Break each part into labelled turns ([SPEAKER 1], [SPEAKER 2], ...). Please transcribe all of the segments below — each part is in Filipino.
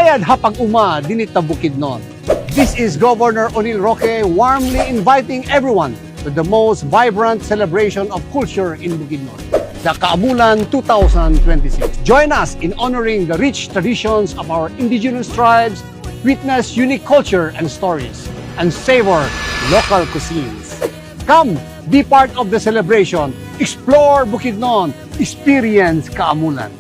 [SPEAKER 1] Bayad Hapag-uma dinita Bukidnon. This is Governor Onil Roque warmly inviting everyone to the most vibrant celebration of culture in Bukidnon, the Kaamulan 2026. Join us in honoring the rich traditions of our indigenous tribes, witness unique culture and stories, and savor local cuisines. Come, be part of the celebration. Explore Bukidnon. Experience Kaamulan.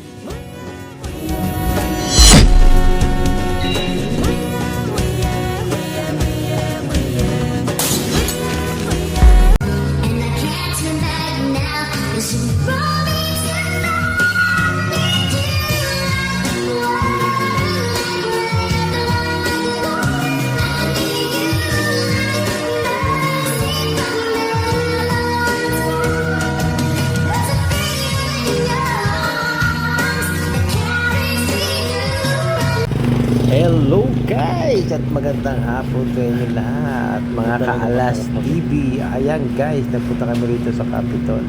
[SPEAKER 2] Hello guys at magandang hapon sa inyo lahat mga Kaalas TV. Ayan guys, nagpunta kami rito sa Capitol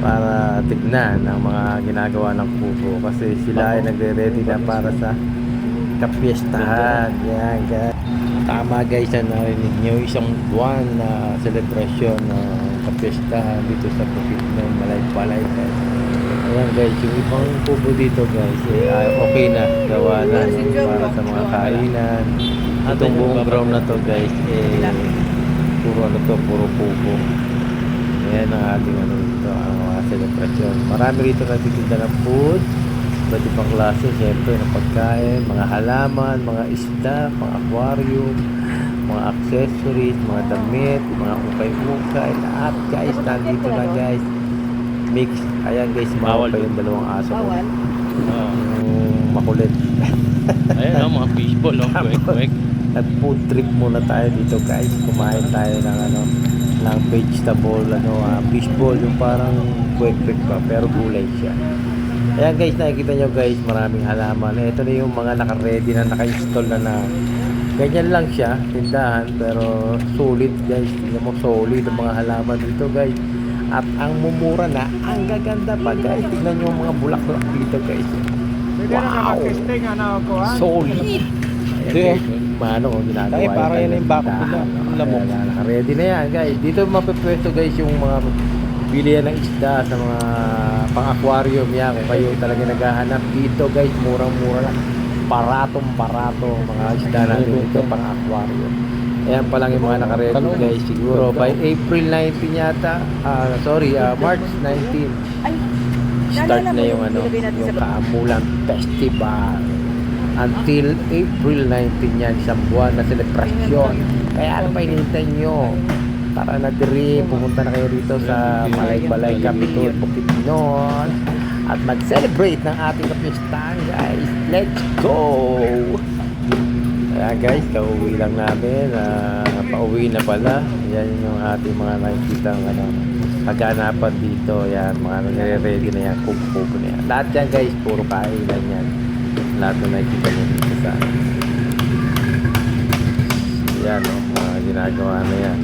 [SPEAKER 2] para tignan ang mga ginagawa ng kubo kasi sila ay nagre-ready na para sa kapiestahan. Ayan guys, tama guys, na narinig nyo isang buwan na celebration ng kapiestahan dito sa Bukidnon, Malaybalay guys. Ayan guys, yung ibang kubo dito guys okay na, gawa na para sa mga kainan. Itong buong ground na to guys puro kubo. Ayan ang ating dito, ang mga celebration. Marami rito nagtitinda ng food, iba't ibang klase syempre ng pagkain, mga halaman, mga isda, mga aquarium, mga accessories, mga damit, mga ukay-ukay, lahat guys nandito na guys. Mix. Ayan guys, bawal pa yung dalawang aso ko. Makulit.
[SPEAKER 3] Ayan mga fishball, no? Quick.
[SPEAKER 2] Nag-food trip muna tayo dito guys. Kumain tayo ng ng vegetable, fishball, yung parang quick pa, pero gulay siya. Ayan guys, nakikita nyo guys, maraming halaman. Ito na yung mga naka-ready na, naka-install na ganyan lang siya, tindahan, pero solid guys. Tingnan mo, solid ang mga halaman dito guys. At ang mumura na, ang gaganda pa guys. Tignan nyo yung mga bulaklak dito guys. Wow! Solid! Ito yung mano ginagawa yun.
[SPEAKER 3] Parang yan yung backup nila. Lamok.
[SPEAKER 2] Ready na yan guys. Dito mapipwesto guys yung mga bilihan ng isda sa mga pang-aquarium yan. Kung kayo talaga naghahanap dito guys, murang-mura lang. Paratong-parato mga isda natin dito pang-aquarium. Ayan pa lang yung mga naka-ready guys. Siguro by April 19 yata. March 19. Start na yung yung Kaamulan Festival. Until April 19 yan. Isang buwan na celebration. Kaya ano pa hinihintay nyo? Tara na diri. Pumunta na kayo rito sa Malaybalay Capitol, Bukidnon. At mag-celebrate ng ating kapistahan guys. Let's go! Ayan guys, kauwi lang namin, pauwi na pala. Yan yung ating mga nakikita kaganapan dito. Yan, mga nire-ready na yan, kubo-kubo na yan. Lahat yan guys, puro kainan yan. Lahat na nakikita nyo dito sa yan, mga ginagawa na yan.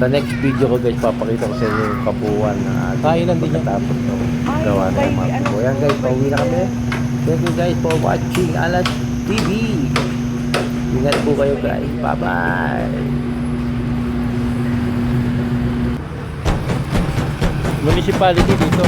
[SPEAKER 2] Sa next video ko guys, papakita ko sa inyo yung kabuuan na kainan din tapos gawa na yung mga kubo. Ayan guys, pauwi na kami. Thank you guys for watching Alas TV. Ingat po kayo guys. Bye-bye.
[SPEAKER 3] Municipality dito.